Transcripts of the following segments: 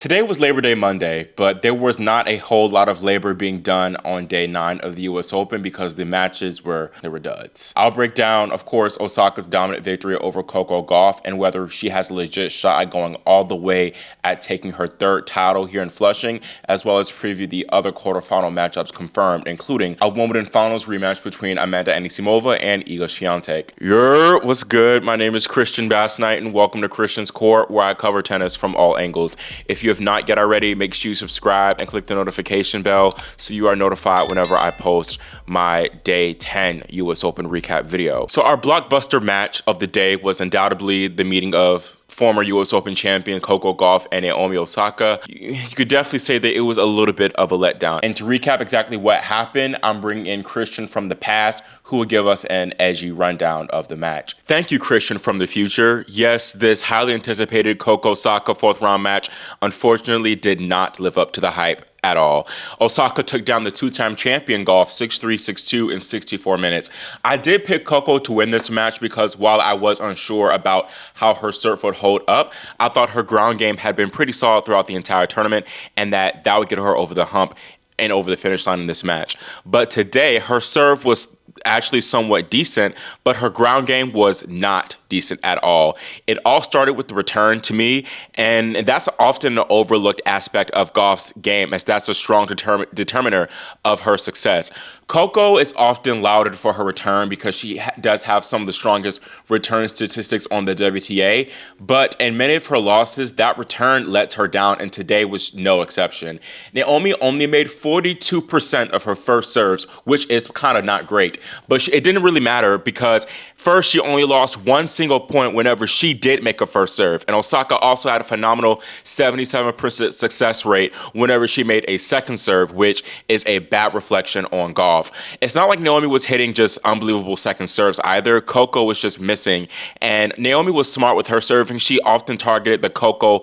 Today was Labor Day Monday, but there was not a whole lot of labor being done on day 9 of the US Open because the matches were duds. I'll break down, of course, Osaka's dominant victory over Coco Gauff and whether she has a legit shot at going all the way at taking her third title here in Flushing, as well as preview the other quarterfinal matchups confirmed, including a Wimbledon finals rematch between Amanda Anisimova and Iga Swiatek. What's good? My name is Christian Bassnight, and welcome to Christian's Court, where I cover tennis from all angles. If you have not yet already, make sure you subscribe and click the notification bell so you are notified whenever I post my day 10 US Open recap video. So our blockbuster match of the day was undoubtedly the meeting of former US Open champions Coco Gauff and Naomi Osaka. You could definitely say that it was a little bit of a letdown. And to recap exactly what happened, I'm bringing in Christian from the past, who will give us an edgy rundown of the match. Thank you, Christian from the future. Yes, this highly anticipated Coco Osaka fourth round match unfortunately did not live up to the hype at all. Osaka took down the two-time champion Gauff 6-3, 6-2 in 64 minutes. I did pick Coco to win this match because while I was unsure about how her serve would hold up, I thought her ground game had been pretty solid throughout the entire tournament and that would get her over the hump and over the finish line in this match. But today, her serve was actually somewhat decent, but her ground game was not decent at all. It all started with the return to me, and that's often an overlooked aspect of Gauff's game, as that's a strong determiner of her success. Coco is often lauded for her return because she does have some of the strongest return statistics on the WTA, but in many of her losses, that return lets her down, and today was no exception. Naomi only made 42% of her first serves, which is kind of not great, but it didn't really matter because first, she only lost one single point whenever she did make a first serve, and Osaka also had a phenomenal 77% success rate whenever she made a second serve, which is a bad reflection on Gauff. It's not like Naomi was hitting just unbelievable second serves either. Coco was just missing, and Naomi was smart with her serving. She often targeted the Coco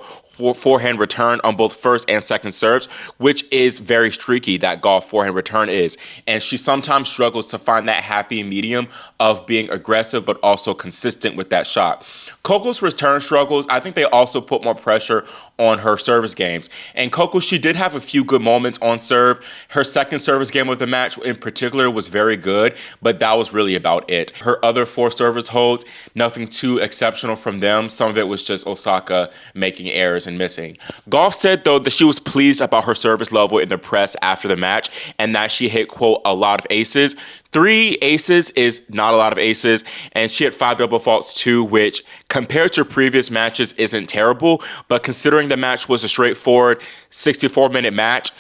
forehand return on both first and second serves, which is very streaky, that Gauff forehand return is. And she sometimes struggles to find that happy medium of being aggressive but also consistent with that shot. Coco's return struggles, I think they also put more pressure on her service games. And Coco, she did have a few good moments on serve. Her second service game of the match in particular was very good, but that was really about it. Her other four service holds, nothing too exceptional from them. Some of it was just Osaka making errors and missing. Gauff said, though, that she was pleased about her service level in the press after the match and that she hit, quote, a lot of aces. 3 aces is not a lot of aces, and she had 5 double faults too, which compared to previous matches isn't terrible, but considering the match was a straightforward 64-minute match,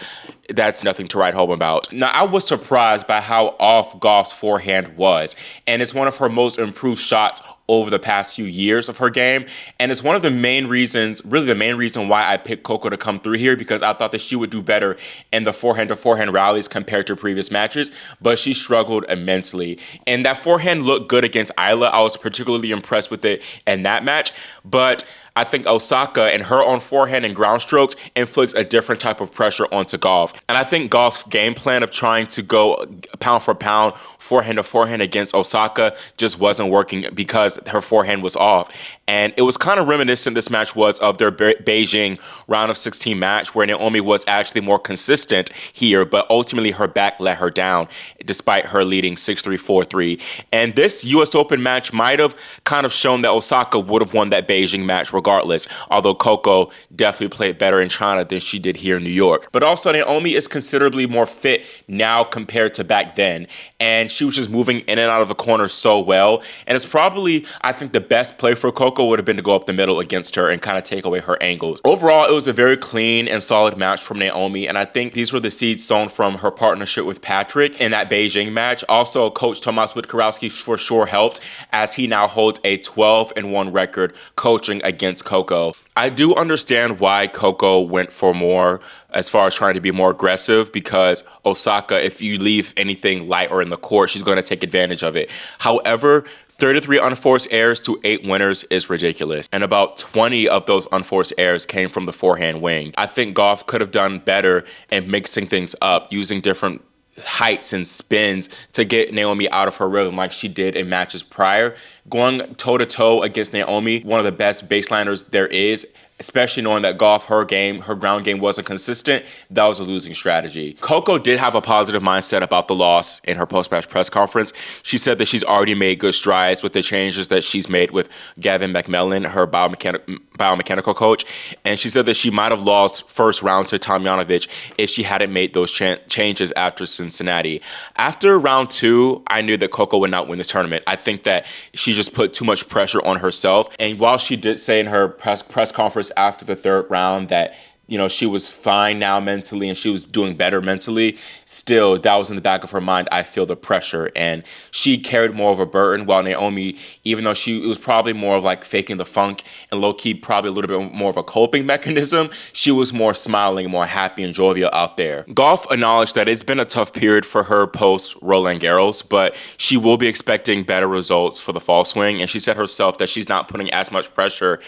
that's nothing to write home about. Now, I was surprised by how off Gauff's forehand was, and it's one of her most improved shots over the past few years of her game. And it's one of the main reasons, really the main reason why I picked Coco to come through here, because I thought that she would do better in the forehand to forehand rallies compared to previous matches, but she struggled immensely. And that forehand looked good against Leylah. I was particularly impressed with it in that match, but I think Osaka and her own forehand and ground strokes inflicts a different type of pressure onto Gauff. And I think Gauff's game plan of trying to go pound for pound, forehand to forehand against Osaka just wasn't working because her forehand was off. And it was kind of reminiscent, this match was, of their Beijing round of 16 match where Naomi was actually more consistent here, but ultimately her back let her down despite her leading 6-3, 4-3. And this US Open match might have kind of shown that Osaka would have won that Beijing match regardless, although Coco definitely played better in China than she did here in New York. But also Naomi is considerably more fit now compared to back then, and she was just moving in and out of the corner so well. And it's probably, I think, the best play for Coco would have been to go up the middle against her and kind of take away her angles. Overall, it was a very clean and solid match from Naomi, and I think these were the seeds sown from her partnership with Patrick in that Beijing match. Also, Coach Tomasz Witkowski for sure helped, as he now holds a 12-1 record coaching against Coco. I do understand why Coco went for more as far as trying to be more aggressive, because Osaka, if you leave anything light or in the court, she's going to take advantage of it. However, 33 unforced errors to 8 winners is ridiculous. And about 20 of those unforced errors came from the forehand wing. I think Gauff could have done better in mixing things up, using different heights and spins to get Naomi out of her rhythm like she did in matches prior. Going toe-to-toe against Naomi, one of the best baseliners there is, especially knowing that Gauff, her ground game wasn't consistent. That was a losing strategy. Coco did have a positive mindset about the loss in her post-match press conference. She said that she's already made good strides with the changes that she's made with Gavin McMillan, her biomechanical coach. And she said that she might have lost first round to Tomljanovic if she hadn't made those changes after Cincinnati. After round 2, I knew that Coco would not win this tournament. I think that she just put too much pressure on herself. And while she did say in her press conference after the 3rd round that, you know, she was fine now mentally and she was doing better mentally, still, that was in the back of her mind. I feel the pressure. And she carried more of a burden, while Naomi, even though it was probably more of like faking the funk and low-key probably a little bit more of a coping mechanism, she was more smiling, more happy and jovial out there. Gauff acknowledged that it's been a tough period for her post Roland Garros, but she will be expecting better results for the fall swing. And she said herself that she's not putting as much pressure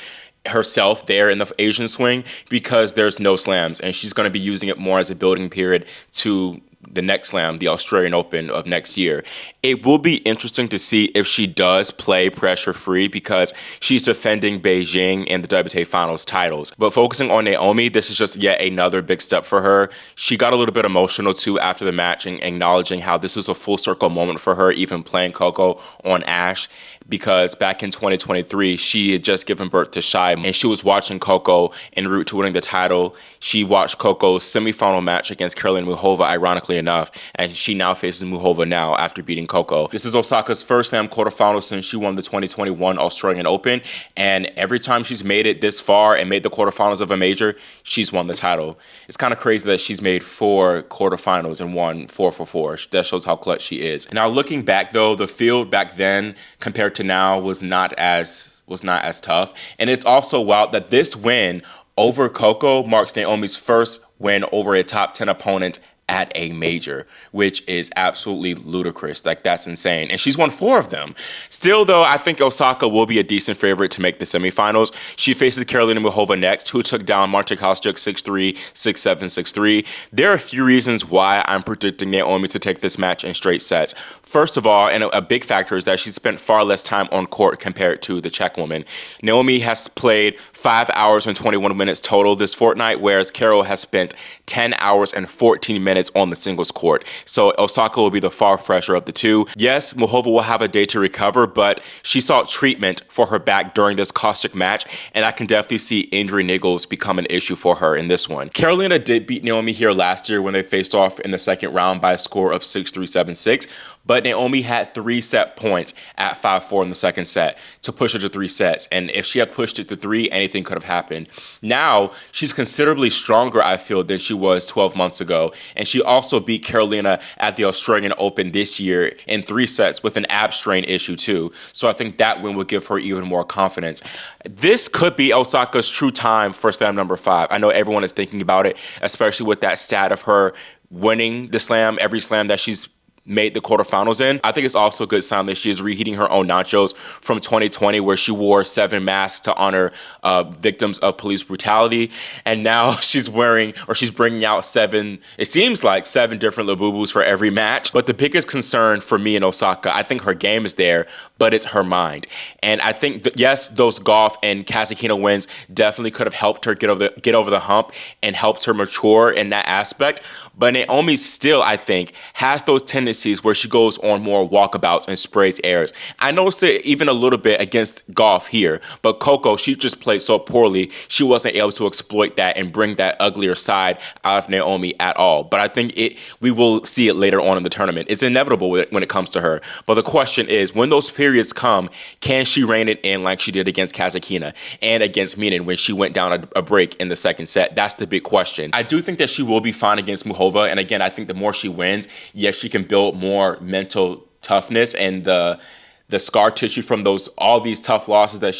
herself there in the Asian swing because there's no slams, and she's going to be using it more as a building period to the next slam, the Australian Open of next year. It will be interesting to see if she does play pressure-free because she's defending Beijing and the WTA Finals titles. But focusing on Naomi, this is just yet another big step for her. She got a little bit emotional too after the match and acknowledging how this was a full circle moment for her, even playing Coco on Ash, because back in 2023, she had just given birth to Shai, and she was watching Coco en route to winning the title. She watched Coco's semifinal match against Karolina Muchova, ironically enough, and she now faces Muchova now after beating Coco. This is Osaka's first slam quarterfinal since she won the 2021 Australian Open, and every time she's made it this far and made the quarterfinals of a major, she's won the title. It's kind of crazy that she's made 4 quarterfinals and won 4 for 4. That shows how clutch she is. Now, looking back though, the field back then compared to now was not as tough, and it's also wild that this win over Coco marks Naomi's first win over a top 10 opponent at a major, which is absolutely ludicrous. Like, that's insane. And she's won 4 of them. Still, though, I think Osaka will be a decent favorite to make the semifinals. She faces Karolina Muchova next, who took down Marta Kostyuk 6-3, 6-7, 6-3. There are a few reasons why I'm predicting Naomi to take this match in straight sets. First of all, and a big factor is that she spent far less time on court compared to the Czech woman. Naomi has played 5 hours and 21 minutes total this fortnight, whereas Karo has spent 10 hours and 14 minutes on the singles court. So Osaka will be the far fresher of the two. Yes, Muchova will have a day to recover, but she sought treatment for her back during this Kostyuk match, and I can definitely see injury niggles become an issue for her in this one. Karolina did beat Naomi here last year when they faced off in the second round by a score of 6-3, 7-6, but Naomi had 3 set points at 5-4 in the second set to push her to 3 sets, and if she had pushed it to 3, anything could have happened. Now, she's considerably stronger, I feel, than she was 12 months ago, and she also beat Karolina at the Australian Open this year in 3 sets with an ab strain issue too. So I think that win would give her even more confidence. This could be Osaka's true time for slam number 5. I know everyone is thinking about it, especially with that stat of her winning the slam, every slam that she's made the quarterfinals in. I think it's also a good sign that she is reheating her own nachos from 2020, where she wore 7 masks to honor victims of police brutality. And now she's bringing out 7, it seems like 7 different Labubus for every match. But the biggest concern for me in Osaka, I think her game is there, but it's her mind. And I think, yes, those Gauff and Kasatkina wins definitely could have helped her get over the hump and helped her mature in that aspect. But Naomi still, I think, has those tendencies where she goes on more walkabouts and sprays airs. I noticed it even a little bit against Gauff here, but Coco, she just played so poorly, she wasn't able to exploit that and bring that uglier side out of Naomi at all. But I think we will see it later on in the tournament. It's inevitable when it comes to her. But the question is, when those periods come, can she rein it in like she did against Kasatkina and against Minen when she went down a break in the second set? That's the big question. I do think that she will be fine against Muchova. And again, I think the more she wins, yes, she can build more mental toughness, and the scar tissue from all these tough losses that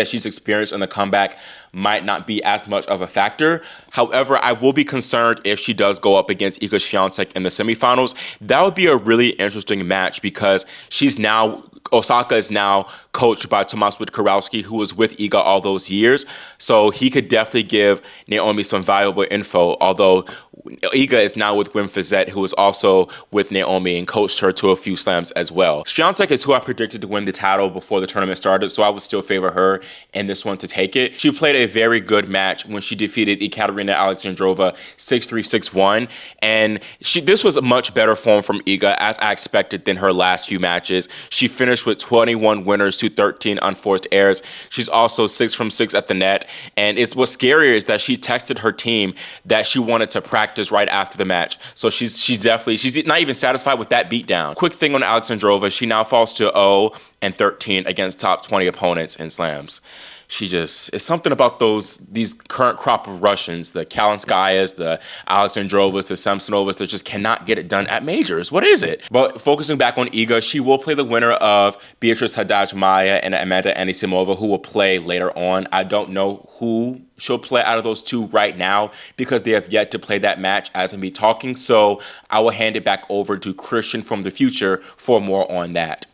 she's experienced in the comeback might not be as much of a factor. However, I will be concerned if she does go up against Iga Swiatek in the semifinals. That would be a really interesting match because she's now Osaka is now coached by Tomasz Wojtkowski, who was with Iga all those years. So he could definitely give Naomi some valuable info, although Iga is now with Wim Fizet, who is also with Naomi and coached her to a few slams as well. Swiatek is who I predicted to win the title before the tournament started, so I would still favor her in this one to take it. She played a very good match when she defeated Ekaterina Alexandrova 6-3, 6-1, and this was a much better form from Iga, as I expected, than her last few matches. She finished with 21 winners to 13 unforced errors. She's also 6 from 6 at the net, and what's scarier is that she texted her team that she wanted to practice right after the match. So she's not even satisfied with that beatdown. Quick thing on Alexandrova, she now falls to 0-13 against top 20 opponents in slams. It's something about these current crop of Russians, the Kalinskayas, the Alexandrovas, the Samsonovas, that just cannot get it done at majors. What is it? But focusing back on Iga, she will play the winner of Beatriz Haddad-Maia and Amanda Anisimova, who will play later on. I don't know who she'll play out of those two right now because they have yet to play that match as I'm talking. So I will hand it back over to Christian from the future for more on that.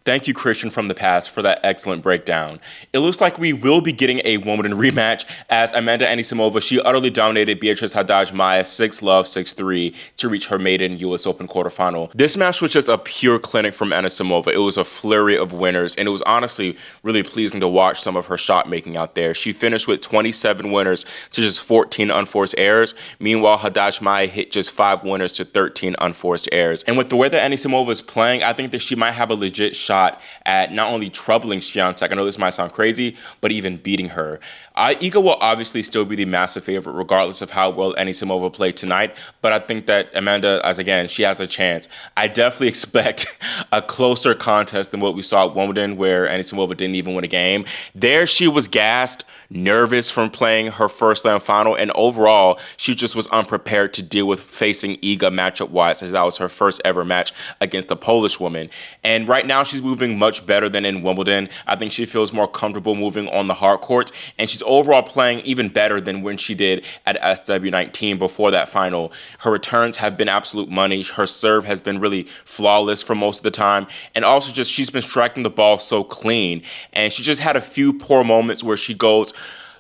Thank you, Christian from the past, for that excellent breakdown. It looks like we will be getting a Wimbledon rematch as Amanda Anisimova, she utterly dominated Beatriz Haddad-Maia 6-love, 6-3 to reach her maiden US Open quarterfinal. This match was just a pure clinic from Anisimova. It was a flurry of winners, and it was honestly really pleasing to watch some of her shot making out there. She finished with 27 winners to just 14 unforced errors. Meanwhile, Haddad-Maia hit just 5 winners to 13 unforced errors. And with the way that Anisimova is playing, I think that she might have a legit shot at not only troubling Swiatek, I know this might sound crazy, but even beating her. Iga will obviously still be the massive favorite regardless of how well Anisimova played tonight, but I think that Amanda, she has a chance. I definitely expect a closer contest than what we saw at Wimbledon, where Anisimova didn't even win a game. There she was gassed, nervous from playing her first slam final, and overall, she just was unprepared to deal with facing Iga matchup-wise, as that was her first ever match against a Polish woman. And right now, she's moving much better than in Wimbledon. I think she feels more comfortable moving on the hard courts, and she's overall playing even better than when she did at SW19 before that final. Her returns have been absolute money. Her serve has been really flawless for most of the time, and also just she's been striking the ball so clean, and she just had a few poor moments where she goes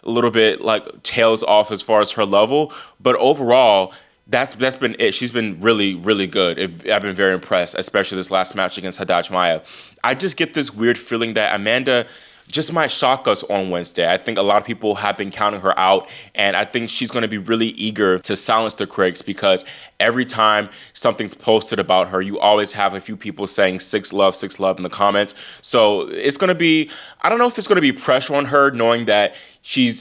a little bit like tails off as far as her level, but overall, that's been it. She's been really, really good. I've been very impressed, especially this last match against Haddad-Maia. I just get this weird feeling that Amanda just might shock us on Wednesday. I think a lot of people have been counting her out, and I think she's going to be really eager to silence the critics because every time something's posted about her, you always have a few people saying 6-love in the comments. So it's going to be, I don't know if it's going to be pressure on her knowing that she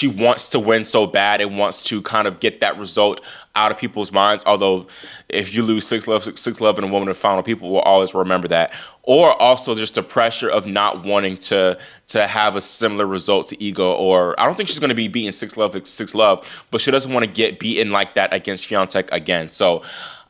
wants to win so bad and wants to kind of get that result out of people's minds. Although if you lose 6-love in a Wimbledon final, people will always remember that. Or also just the pressure of not wanting to have a similar result to Iga. Or I don't think she's going to be beating 6-love, but she doesn't want to get beaten like that against Swiatek again. So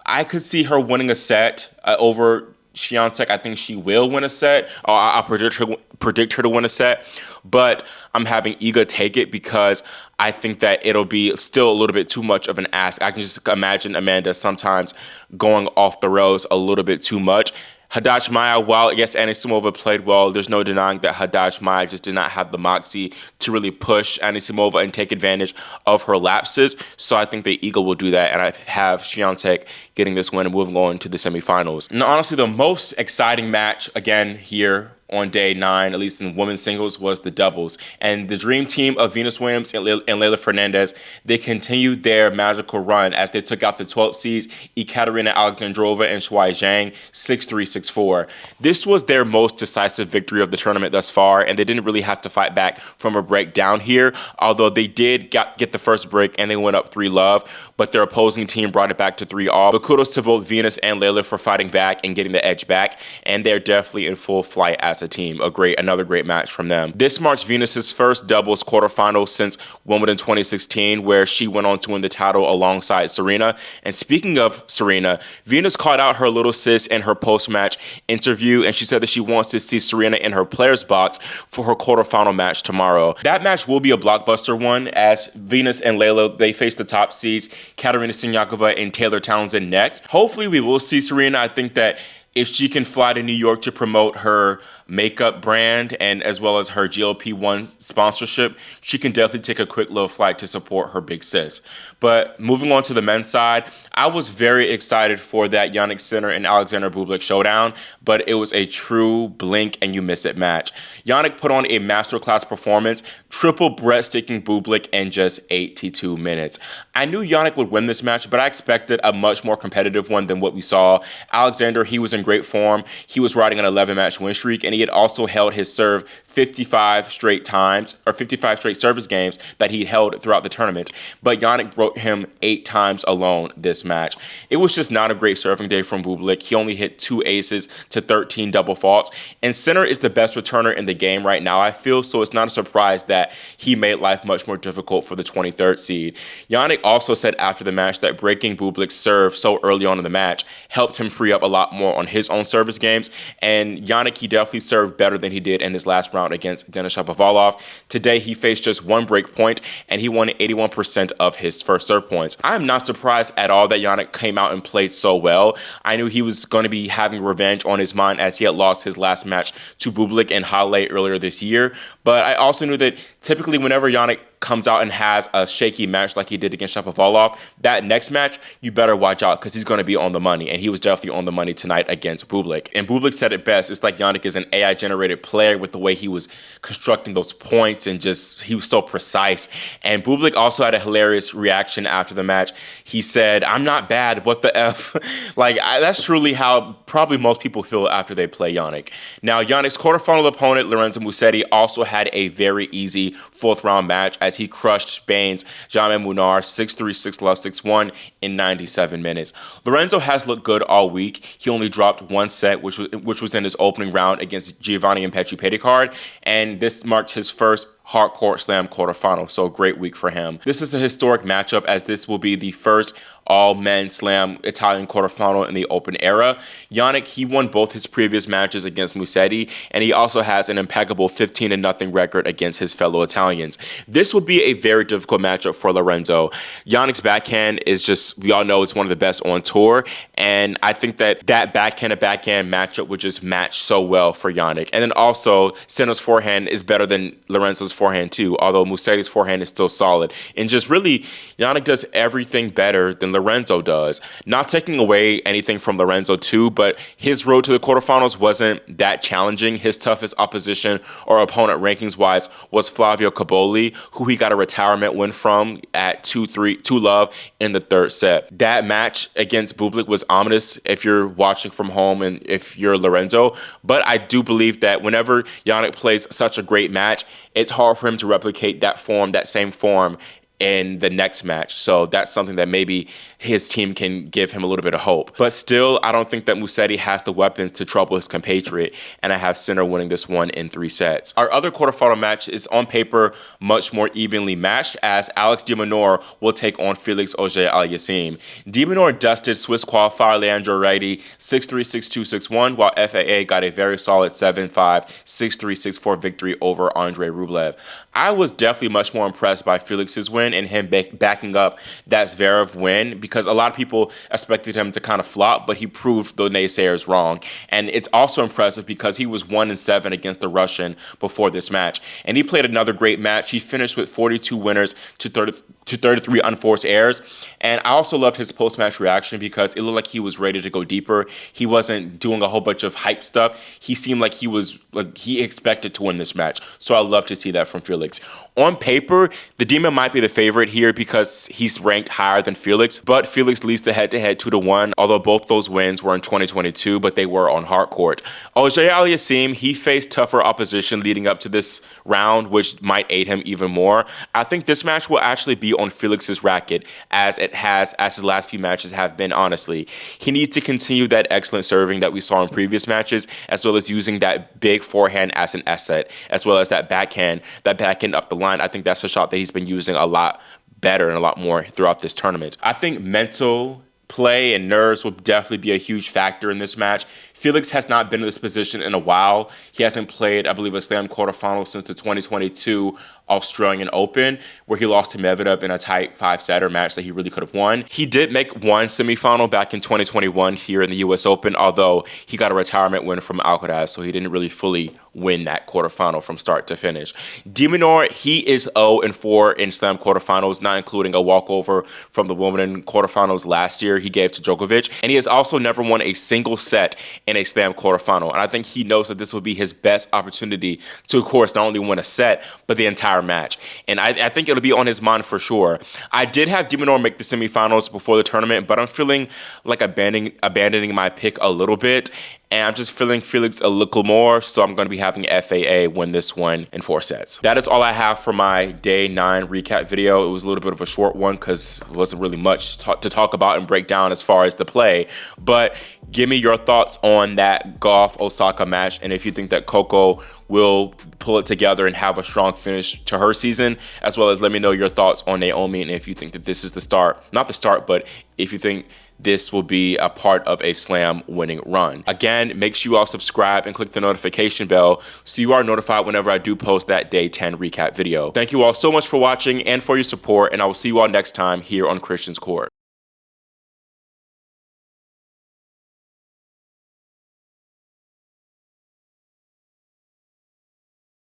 I could see her winning a set over Swiatek. I think she will win a set. I'll predict her to win a set, but I'm having Iga take it because I think that it'll be still a little bit too much of an ask. I can just imagine Amanda sometimes going off the rails a little bit too much. Haddad-Maia, while yes, Anisimova played well, there's no denying that Haddad-Maia just did not have the moxie to really push Anisimova and take advantage of her lapses. So I think that Iga will do that, and I have Swiatek getting this win and moving on to the semifinals. And honestly, the most exciting match, again, here on day 9, at least in women's singles, was the doubles. And the dream team of Venus Williams and Leylah Fernandez, they continued their magical run as they took out the 12th seeds, Ekaterina Alexandrova and Shuai Zhang, 6-3, 6-4. This was their most decisive victory of the tournament thus far, and they didn't really have to fight back from a break down here, although they did get the first break and they went up 3-love, but their opposing team brought it back to 3-all. But kudos to both Venus and Leylah for fighting back and getting the edge back, and they're definitely in full flight as a team. Another great match from them. This marks Venus's first doubles quarterfinal since Wimbledon 2016, where she went on to win the title alongside Serena. And speaking of Serena, Venus called out her little sis in her post-match interview, and she said that she wants to see Serena in her players box for her quarterfinal match tomorrow. That match will be a blockbuster one, as Venus and Leylah, they face the top seeds, Katerina Siniakova and Taylor Townsend next. Hopefully we will see Serena. I think that if she can fly to New York to promote her makeup brand and as well as her GLP-1 sponsorship, she can definitely take a quick little flight to support her big sis. But moving on to the men's side, I was very excited for that Jannik Sinner and Alexander Bublik showdown, but it was a true blink and you miss it match. Jannik put on a masterclass performance, triple breathtaking Bublik in just 82 minutes. I knew Jannik would win this match, but I expected a much more competitive one than what we saw. Alexander, he was in great form. He was riding an 11-match win streak, and he had also held his serve 55 straight times, or 55 straight service games that he held throughout the tournament. But Jannik broke him 8 times alone this match. It was just not a great serving day from Bublik. He only hit 2 aces to 13 double faults. And Sinner is the best returner in the game right now, I feel, so it's not a surprise that he made life much more difficult for the 23rd seed. Jannik also said after the match that breaking Bublik's serve so early on in the match helped him free up a lot more on his own service games. And Jannik, he definitely served better than he did in his last round against Denis Shapovalov. Today, he faced just 1 break point, and he won 81% of his first serve points. I'm not surprised at all that Jannik came out and played so well. I knew he was going to be having revenge on his mind as he had lost his last match to Bublik and Halle earlier this year. But I also knew that typically whenever Jannik comes out and has a shaky match like he did against Shapovalov, that next match, you better watch out because he's going to be on the money, and he was definitely on the money tonight against Bublik. And Bublik said it best. It's like Jannik is an AI-generated player with the way he was constructing those points and just, he was so precise. And Bublik also had a hilarious reaction after the match. He said, "I'm not bad, what the F?" That's truly how probably most people feel after they play Jannik. Now, Jannik's quarterfinal opponent, Lorenzo Musetti, also had a very easy 4th round match as he crushed Spain's Jaime Munar 6-3, 6-love, 6-1 in 97 minutes. Lorenzo has looked good all week. He only dropped 1 set, which was in his opening round against Giovanni Impetri Petitcard, and this marked his first hard court slam quarterfinal, so great week for him. This is a historic matchup as this will be the first all-men slam Italian quarterfinal in the Open era. Jannik, he won both his previous matches against Musetti, and he also has an impeccable 15-0 record against his fellow Italians. This will be a very difficult matchup for Lorenzo. Jannik's backhand is just, we all know it's one of the best on tour, and I think that backhand-to-backhand matchup would just match so well for Jannik. And then also, Sinner's forehand is better than Lorenzo's forehand too, although Musetti's forehand is still solid. And just really, Jannik does everything better than Lorenzo does. Not taking away anything from Lorenzo too, but his road to the quarterfinals wasn't that challenging. His toughest opposition or opponent rankings-wise was Flavio Cobolli, who he got a retirement win from at 2-love in the 3rd set. That match against Bublik was ominous if you're watching from home and if you're Lorenzo, but I do believe that whenever Jannik plays such a great match, it's hard for him to replicate that form, that same form, in the next match. So that's something that maybe his team can give him a little bit of hope. But still, I don't think that Musetti has the weapons to trouble his compatriot, and I have Sinner winning this one in 3 sets. Our other quarterfinal match is on paper much more evenly matched as Alex de Minaur will take on Felix Auger-Aliassime. De Minaur dusted Swiss qualifier Leandro Reidi 6-3, 6-2, 6-1, while FAA got a very solid 7-5, 6-3, 6-4 victory over Andrei Rublev. I was definitely much more impressed by Felix's win and him backing up that Zverev win, because a lot of people expected him to kind of flop, but he proved the naysayers wrong. And it's also impressive because he was 1-7 against the Russian before this match. And he played another great match. He finished with 42 winners to 33 unforced errors. And I also loved his post-match reaction because it looked like he was ready to go deeper. He wasn't doing a whole bunch of hype stuff. He seemed like he expected to win this match. So I love to see that from Felix. On paper, the Demon might be the favorite here because he's ranked higher than Felix, but Felix leads the head-to-head 2-1, although both those wins were in 2022, but they were on hard court. Auger-Aliassime, he faced tougher opposition leading up to this round, which might aid him even more. I think this match will actually be on Felix's racket, as his last few matches have been, honestly. He needs to continue that excellent serving that we saw in previous matches, as well as using that big forehand as an asset, as well as that backhand up the line. I think that's a shot that he's been using a lot better and a lot more throughout this tournament. I think mental play and nerves will definitely be a huge factor in this match. Felix has not been in this position in a while. He hasn't played, I believe, a Slam quarterfinal since the 2022 Australian Open, where he lost to Medvedev in a tight 5-setter match that he really could have won. He did make one semifinal back in 2021 here in the US Open, although he got a retirement win from Alcaraz, so he didn't really fully win that quarterfinal from start to finish. De Minaur, he is 0-4 in Slam quarterfinals, not including a walkover from the Wimbledon quarterfinals last year he gave to Djokovic, and he has also never won a single set in a Slam quarterfinal, and I think he knows that this will be his best opportunity to, of course, not only win a set, but the entire match, and I think it'll be on his mind for sure. I did have De Minaur make the semifinals before the tournament, but I'm feeling like abandoning my pick a little bit, and I'm just feeling Felix a little more, so I'm going to be having FAA win this one in 4 sets. That is all I have for my Day 9 recap video. It was a little bit of a short one because it wasn't really much to talk about and break down as far as the play, but give me your thoughts on that Gauff-Osaka match, and if you think that Coco will pull it together and have a strong finish to her season, as well as let me know your thoughts on Naomi, and if you think that this is the start, not the start, but if you think this will be a part of a Slam winning run. Again, make sure you all subscribe and click the notification bell so you are notified whenever I do post that Day 10 recap video. Thank you all so much for watching and for your support, and I will see you all next time here on Christian's Court.